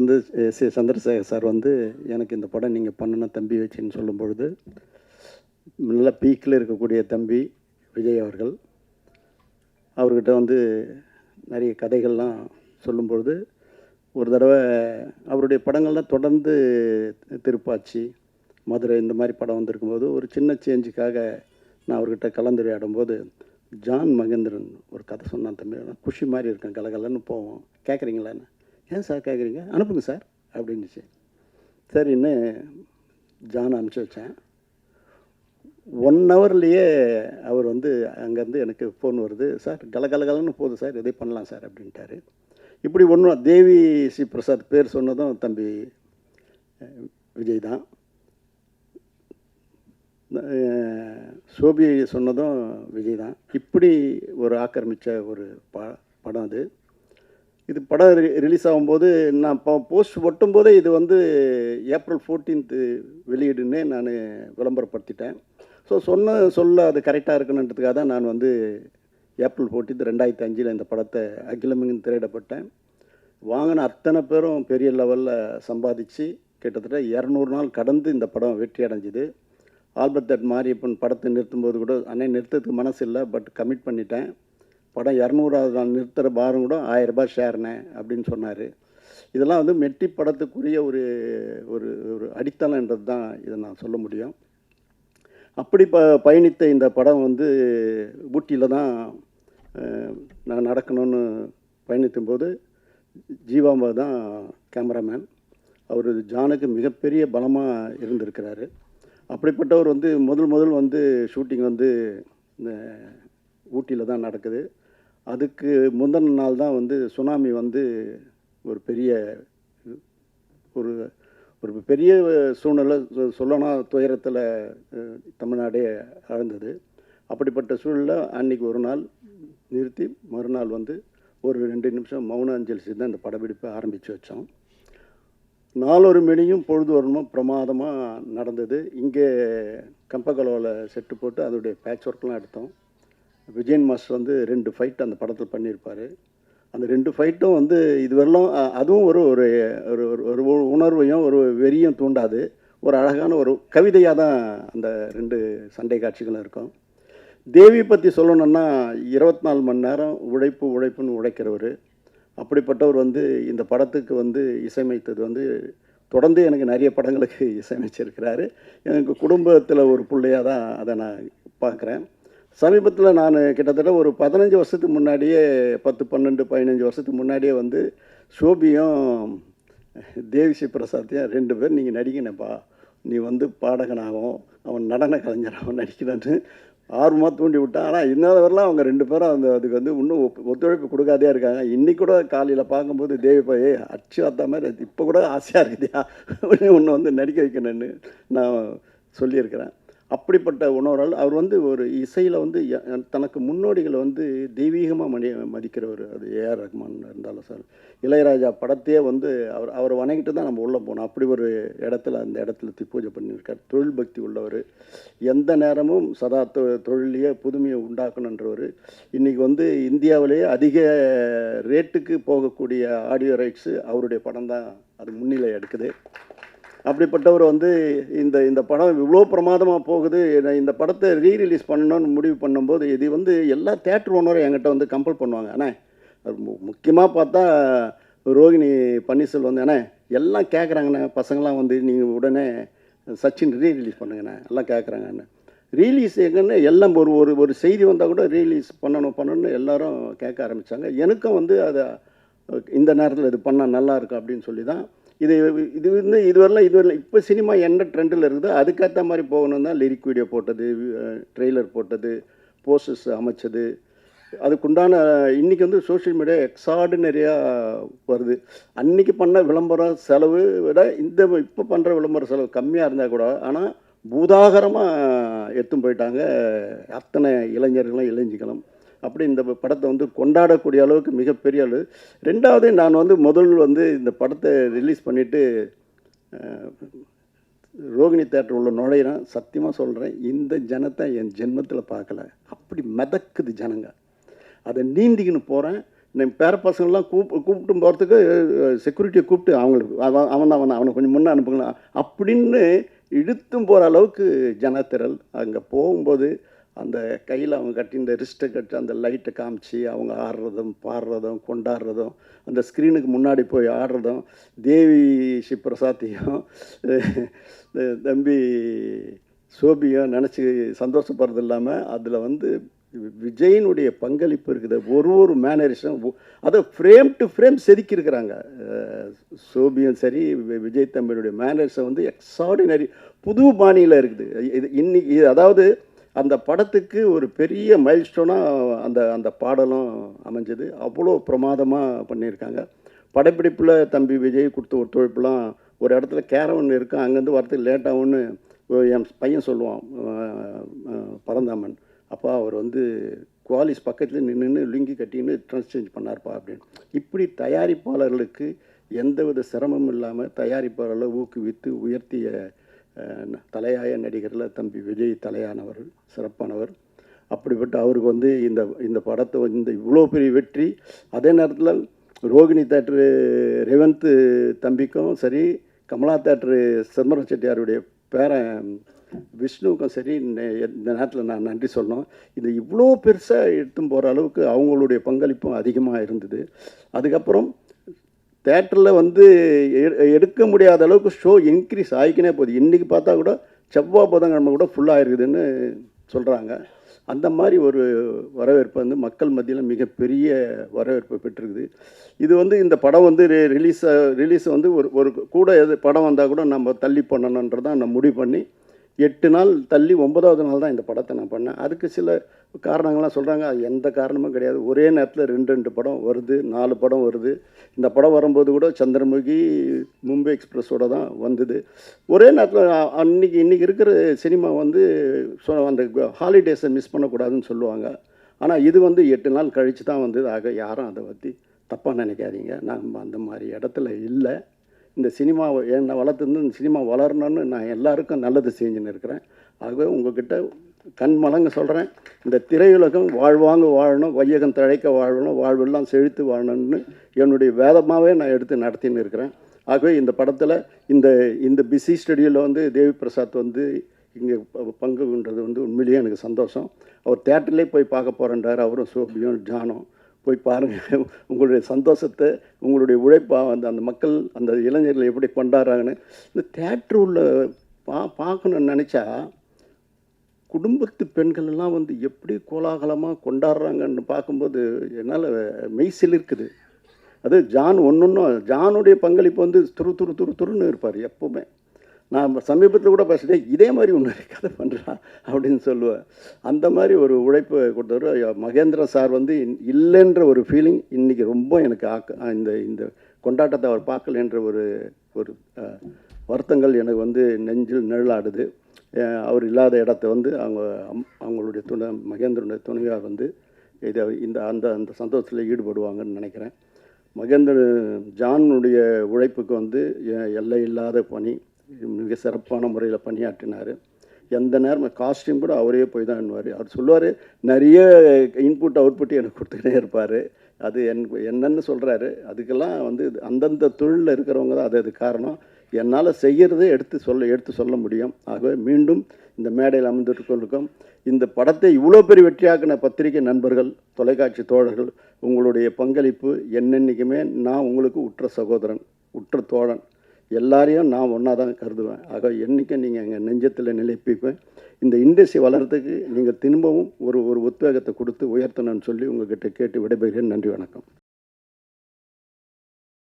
வந்து சந்திரசேகர் சார் வந்து எனக்கு இந்த படம் நீங்கள் பண்ணணும் தம்பி வச்சுன்னு சொல்லும் பொழுது, நல்ல பீக்கில் இருக்கக்கூடிய தம்பி விஜய் அவர்கள் அவர்கிட்ட வந்து நிறைய கதைகள்லாம் சொல்லும்பொழுது, ஒரு தடவை அவருடைய படங்கள்லாம் தொடர்ந்து திருப்பாச்சி, மதுரை இந்த மாதிரி படம் வந்திருக்கும்போது ஒரு சின்ன சேஞ்சுக்காக நான் அவர்கிட்ட கலந்துரையாடும்போது, ஜான் மகேந்திரன் ஒரு கதை சொன்னான் தம்பி, குஷி மாதிரி இருக்கேன், கலகலன்னு போவோம், கேட்குறீங்களான்னு. ஏன் சார் கேட்குறீங்க, அனுப்புங்க சார் அப்படின்னுச்சு. சரின்னு ஜான் அனுப்பிச்சி வச்சேன். 1 ஹவர்லேயே அவர் வந்து அங்கேருந்து எனக்கு ஃபோன் வருது, சார் கலகலகலன்னு போகுது சார், எதை பண்ணலாம் சார் அப்படின்ட்டாரு. இப்படி ஒன்றும் தேவி ஸ்ரீ பிரசாத் பேர் சொன்னதும் தம்பி விஜய் தான். சோபி சொன்னதும் விஜய் தான். இப்படி ஒரு ஆக்கிரமித்த ஒரு படம் அது. இது படம் ரிலீஸ் ஆகும்போது நான் போஸ்ட் ஒட்டும்போதே இது வந்து ஏப்ரல் 14th வெளியிடுன்னே நான் விளம்பரப்படுத்திட்டேன். ஸோ சொல்ல அது கரெக்டாக இருக்கணுன்றதுக்காக தான் நான் வந்து ஏப்ரல் 14 2005 இந்த படத்தை அகிலமெங்கும் திரையிடப்பட்டேன். வாங்கின அத்தனை பேரும் பெரிய லெவலில் சம்பாதிச்சு கிட்டத்தட்ட 200 நாள் கடந்து இந்த படம் வெற்றி அடைஞ்சிது. ஆல்பர்ட் தட் மாரியப்பன் படத்தை நிறுத்தும்போது கூட, அண்ணே நிறுத்தத்துக்கு மனசு இல்லை, பட் கமிட் பண்ணிட்டேன், படம் 200வது நாள் நிறுத்துகிற பாரம் கூட 1000 ரூபாய் ஷேர்னே அப்படின்னு சொன்னார். இதெல்லாம் வந்து மெட்டி படத்துக்குரிய ஒரு ஒரு ஒரு அடித்தளன்றது தான் இதை நான் சொல்ல முடியும். அப்படி பயணித்த இந்த படம் வந்து ஊட்டியில் தான் நான் நடக்கணும்னு பயணிக்கும்போது ஜீவாம்பா தான் கேமராமேன். அவர் ஜானுக்கு மிகப்பெரிய பலமாக இருந்திருக்கிறாரு. அப்படிப்பட்டவர் வந்து முதல் வந்து ஷூட்டிங் வந்து இந்த ஊட்டியில் தான் நடக்குது. அதுக்கு முந்தின நாள் தான் வந்து சுனாமி வந்து ஒரு பெரிய ஒரு ஒரு பெரிய சூழ்நிலை சொல்லனா துயரத்தில் தமிழ்நாடே ஆழ்ந்தது. அப்படிப்பட்ட சூழலில் அன்றைக்கி ஒரு நாள் நிறுத்தி மறுநாள் வந்து ஒரு 2 நிமிஷம் மௌன அஞ்சலி செய்து தான் இந்த படப்பிடிப்பை ஆரம்பித்து வச்சோம். 4 மணியும் பொழுது வரணும் பிரமாதமாக நடந்தது. இங்கே கம்பகலோவில் செட்டு போட்டு அதோடைய பேட்ச் ஒர்க்லாம் எடுத்தோம். விஜயன் மாஸ்டர் வந்து 2 ஃபைட் அந்த படத்தில் பண்ணியிருப்பார். அந்த 2 ஃபைட்டும் வந்து இதுவரையிலும் அதுவும் ஒரு ஒரு ஒரு உணர்வையும் ஒரு வெறியும் தூண்டாது. ஒரு அழகான ஒரு கவிதையாக தான் அந்த 2 சண்டை காட்சிகளும் இருக்கும். தேவி பற்றி சொல்லணுன்னா 24 மணி நேரம் உழைப்புன்னு உழைக்கிறவர். அப்படிப்பட்டவர் வந்து இந்த படத்துக்கு வந்து இசையமைத்தது வந்து தொடர்ந்து எனக்கு நிறைய படங்களுக்கு இசையமைச்சிருக்கிறாரு. எனக்கு குடும்பத்தில் ஒரு பிள்ளையாக தான் அதை நான் பார்க்குறேன். சமீபத்தில் நான் கிட்டத்தட்ட ஒரு 15 வருஷத்துக்கு முன்னாடியே 10, 12, 15 வருஷத்துக்கு முன்னாடியே வந்து ஷோபியும் தேவிஸ்ரீ பிரசாத்தையும் 2 பேர் நீங்கள் நடிக்கணப்பா, நீ வந்து பாடகனாகவும் அவன் நடன கலைஞராகவும் நடிக்கிறான்னு ஆர்வமாக தூண்டி விட்டான். ஆனால் இன்னொரு வரலாம் அவங்க 2 பேரும் அதுக்கு வந்து இன்னும் ஒத்துழைப்பு கொடுக்காதே இருக்காங்க. இன்றைக்கி கூட காலையில் பார்க்கும்போது தேவி போய் அச்சு வார்த்த மாதிரி இப்போ கூட ஆசையாக இருக்குதியா ஒன்று வந்து நடிக்க வைக்கணும்னு நான் சொல்லியிருக்கிறேன். அப்படிப்பட்ட உணர்வால் அவர் வந்து ஒரு இசையில் வந்து தனக்கு முன்னோடிகளை வந்து தெய்வீகமாக மதிக்கிறவர். அது ஏஆர் ரஹ்மான் இருந்தாலும் சார், இளையராஜா படத்தையே வந்து அவரை வணங்கிட்டு தான் நம்ம உள்ளே போனோம். அப்படி ஒரு இடத்துல அந்த இடத்துல பூஜை பண்ணியிருக்கார். தொழில் பக்தி உள்ளவர், எந்த நேரமும் சதா தொழிலையே புதுமையை உண்டாக்கணுன்றவர். இன்றைக்கி வந்து இந்தியாவிலேயே அதிக ரேட்டுக்கு போகக்கூடிய ஆடியோ ரைட்ஸு அவருடைய படம் தான் அது முன்னிலை எடுக்குது. அப்படிப்பட்டவர் வந்து இந்த படம் இவ்வளோ பிரமாதமாக போகுது, இந்த படத்தை ரீரிலீஸ் பண்ணணும்னு முடிவு பண்ணும்போது இது வந்து எல்லா தேட்டர் ஓனரும் என்கிட்ட வந்து கம்பல் பண்ணுவாங்க. அண்ணே முக்கியமாக பார்த்தா ரோகிணி பன்னீர்செல்வம் வந்து, அண்ணே எல்லாம் கேட்குறாங்கண்ணே பசங்களாம் வந்து நீங்கள் உடனே சச்சின் ரீரிலீஸ் பண்ணுங்கண்ணே எல்லாம் கேட்குறாங்கண்ணே. ரீலீஸ் எங்கன்னா எல்லாம் ஒரு செய்தி வந்தால் கூட ரீலீஸ் பண்ணணும்னு எல்லாரும் கேட்க ஆரம்பித்தாங்க. எனக்கும் வந்து அதை இந்த நேரத்தில் இது பண்ணால் நல்லாயிருக்கும் அப்படின்னு சொல்லி தான் இது வந்து இதுவரையில் இப்போ சினிமா என்ன ட்ரெண்டில் இருக்குதோ அதுக்கேற்ற மாதிரி போகணும் தான் லிரிக் வீடியோ போட்டது, ட்ரெய்லர் போட்டது, போஸ்டர்ஸ் அமைச்சது. அதுக்குண்டான இன்றைக்கி வந்து சோஷியல் மீடியா எக்ஸார்டினரியாக வருது. அன்றைக்கி பண்ண விளம்பர செலவு விட இப்போ பண்ணுற விளம்பர செலவு கம்மியாக இருந்தால் கூட, ஆனால் பூதாகரமாக எடுத்துன்னு போயிட்டாங்க அத்தனை இளைஞர்களும் இளைஞர்களும். அப்படி இந்த படத்தை வந்து கொண்டாடக்கூடிய அளவுக்கு மிகப்பெரிய அளவு. 2வது நான் வந்து வந்து இந்த படத்தை ரிலீஸ் பண்ணிவிட்டு ரோகிணி தேட்டர் உள்ள நுழையிறேன். சத்தியமாக சொல்கிறேன், இந்த ஜனத்தை என் ஜென்மத்தில் பார்க்கல. அப்படி மிதக்குது ஜனங்க. அதை நீந்திக்கின்னு போகிறேன். இந்த பேர பசங்கள்லாம் கூப்பிட்டு போகிறதுக்கு செக்யூரிட்டியை கூப்பிட்டு அவங்களுக்கு அவன் தான் அவனை கொஞ்சம் முன்னே அனுப்புங்களா அப்படின்னு இழுத்தும் போகிற அளவுக்கு ஜனத்திரள். அங்கே போகும்போது அந்த கையில் அவங்க கட்டி இந்த ரிஸ்ட்டை கட்டி அந்த லைட்டை காமிச்சு அவங்க ஆடுறதும் பாடுறதும் கொண்டாடுறதும் அந்த ஸ்க்ரீனுக்கு முன்னாடி போய் ஆடுறதும் தேவி ஸ்ரீ பிரசாத்தையும் தம்பி சோபியும் நினச்சி சந்தோஷப்படுறது இல்லாமல் அதில் வந்து விஜயினுடைய பங்களிப்பு இருக்குது. ஒரு மேனரிசம் அதை ஃப்ரேம் டு ஃப்ரேம் செதுக்கியிருக்கிறாங்க. சோபியும் சரி விஜய் தம்பியுடைய மேனரிசம் வந்து எக்ஸ்ட்ராடினரி புது பாணியில் இருக்குது. இது இன்னைக்கு அதாவது அந்த படத்துக்கு ஒரு பெரிய மைல்ஸ்டோனாக அந்த பாடலும் அமைஞ்சது. அவ்வளோ பிரமாதமாக பண்ணியிருக்காங்க. படப்பிடிப்பில் தம்பி விஜய் கொடுத்த ஒத்துழைப்புலாம் ஒரு இடத்துல கேரவன் இருக்கும், அங்கேருந்து வரத்துக்கு லேட்டாகும்னு என் பையன் சொல்லுவான் பரந்தாமன். அப்பா அவர் வந்து குவாலிஸ் பக்கத்தில் நின்று லுங்கி கட்டின்னு ட்ரெஸ் சேஞ்ச் பண்ணார்ப்பா அப்படின்னு. இப்படி தயாரிப்பாளர்களுக்கு எந்தவித சிரமமும் இல்லாமல் தயாரிப்பாளர்களை ஊக்குவித்து உயர்த்திய தலையாய நடிகரில் தம்பி விஜய் தலையானவர், சிறப்பானவர். அப்படிப்பட்ட அவருக்கு வந்து இந்த படத்தை இந்த இவ்வளோ பெரிய வெற்றி, அதே நேரத்தில் ரோகிணி தேட்ரு ரேவந்த் தம்பிக்கும் சரி, கமலா தேட்ரு சிதம்பரம் செட்டியாருடைய பேரன் விஷ்ணுவுக்கும் சரி இந்த நேரத்தில் நான் நன்றி சொல்லணும். இது இவ்வளோ பெருசாக எடுத்துன்னு போகிற அளவுக்கு அவங்களுடைய பங்களிப்பும் அதிகமாக இருந்தது. அதுக்கப்புறம் தேட்டரில் வந்து எடுக்க முடியாத அளவுக்கு ஷோ இன்க்ரீஸ் ஆகிக்கினே போகுது. இன்றைக்கி பார்த்தா கூட செவ்வாய் புதன்கிழமை கூட ஃபுல்லாக இருக்குதுன்னு சொல்கிறாங்க. அந்த மாதிரி ஒரு வரவேற்பு வந்து மக்கள் மத்தியில் மிகப்பெரிய வரவேற்பு பெற்றிருக்குது. இது வந்து இந்த படம் வந்து ரிலீஸ் வந்து ஒரு கூட எது படம் வந்தால் கூட நம்ம தள்ளி பண்ணணுன்றதான் நான் முடிவு பண்ணி 8 நாள் தள்ளி 9வது நாள் தான் இந்த படத்தை நான் பண்ணேன். அதுக்கு சில காரணங்கள்லாம் சொல்கிறாங்க. அது எந்த காரணமும் கிடையாது. ஒரே நேரத்தில் 2 படம் வருது, 4 படம் வருது. இந்த படம் வரும்போது கூட சந்திரமுகி மும்பை எக்ஸ்பிரஸோடு தான் வந்தது. ஒரே நேரத்தில் இன்றைக்கி இருக்கிற சினிமா வந்து அந்த ஹாலிடேஸை மிஸ் பண்ணக்கூடாதுன்னு சொல்லுவாங்க. ஆனால் இது வந்து 8 நாள் கழித்து தான் வந்தது. ஆக யாரும் அதை பற்றி தப்பாக நினைக்காதீங்க. நம்ம அந்த மாதிரி இடத்துல இல்லை. இந்த சினிமாவை என்னை வளர்த்துருந்து இந்த சினிமா வளரணும்னு நான் எல்லாருக்கும் நல்லது செஞ்சுன்னு இருக்கிறேன். ஆகவே உங்கள்கிட்ட கண்மலங்க சொல்கிறேன், இந்த திரையுலகம் வாழ்வாங்க வாழணும், வையகம் தழைக்க வாழணும், வாழ்வெல்லாம் செழித்து வாழணும்னு என்னுடைய வேதமாகவே நான் எடுத்து நடத்தின்னு இருக்கிறேன். ஆகவே இந்த படத்தில் இந்த பிஸி ஸ்டுடியோவில் வந்து தேவி பிரசாத் வந்து இங்கே பங்குன்றது வந்து உண்மையிலேயே எனக்கு சந்தோஷம். அவர் தேட்டர்லேயே போய் பார்க்க போகிறேன்றார். அவரும் சோபியும் ஜானும் போய் பாருங்கள். உங்களுடைய சந்தோஷத்தை, உங்களுடைய உழைப்பாக அந்த மக்கள் அந்த இளைஞர்கள் எப்படி கொண்டாடுறாங்கன்னு இந்த தேட்ரு உள்ள பார்க்கணுன்னு நினச்சா குடும்பத்து பெண்கள் எல்லாம் வந்து எப்படி கோலாகலமாக கொண்டாடுறாங்கன்னு பார்க்கும்போது என்னால் மெய்சில் இருக்குது. அது ஒன்றும் ஜானுடைய பங்களிப்பு வந்து துருன்னு இருப்பார் எப்போவுமே. நான் சமீபத்தில் கூட பேசுகிறேன், இதே மாதிரி ஒன்று கதை பண்ணுறான் அப்படின்னு சொல்லுவேன். அந்த மாதிரி ஒரு உழைப்பு கொடுத்தவர் மகேந்திர சார் வந்து இல்லைன்ற ஒரு ஃபீலிங் இன்றைக்கி ரொம்ப எனக்கு இந்த கொண்டாட்டத்தை அவர் பார்க்கலன்ற ஒரு வருத்தங்கள் எனக்கு வந்து நெஞ்சில் நிழலாடுது. அவர் இல்லாத இடத்த வந்து அவங்களுடைய மகேந்திரனுடைய துணையார் வந்து அந்த சந்தோஷத்தில் ஈடுபடுவாங்கன்னு நினைக்கிறேன். ஜானுடைய உழைப்புக்கு வந்து எல்லை இல்லாத பணி, மிக சிறப்பான முறையில் பணியாற்றினார். எந்த நேரம் காஸ்டியூம் கூட அவரே போய் தான் பண்ணுவார். அவர் சொல்லுவார், நிறைய இன்புட் அவுட்புட் எனக்கு கொடுத்துக்கிட்டே இருப்பார். அது என்னன்னு சொல்கிறாரு. அதுக்கெல்லாம் வந்து அந்தந்த தொழிலில் இருக்கிறவங்க தான் அது காரணம். என்னால் செய்கிறதே எடுத்து சொல்ல முடியும். ஆகவே மீண்டும் இந்த மேடையில் அமர்ந்திருக்கும் இந்த படத்தை இவ்வளோ பெரிய வெற்றியாக்கின பத்திரிகை நண்பர்கள், தொலைக்காட்சி தோழர்கள், உங்களுடைய பங்களிப்பு என்னென்னைக்குமே நான் உங்களுக்கு உற்ற சகோதரன், உற்ற தோழன், எல்லாரையும் நான் ஒன்றா தான் கருதுவேன். ஆக என்றைக்கும் நீங்கள் எங்கள் நெஞ்சத்தில் நிலைப்பிப்பேன். இந்த இண்டஸ்ட்ரி வளர்கிறதுக்கு நீங்கள் திரும்பவும் ஒரு உத்வேகத்தை கொடுத்து உயர்த்தணும்னு சொல்லி உங்கள்கிட்ட கேட்டு விடைபெறுகிறேன். நன்றி, வணக்கம்.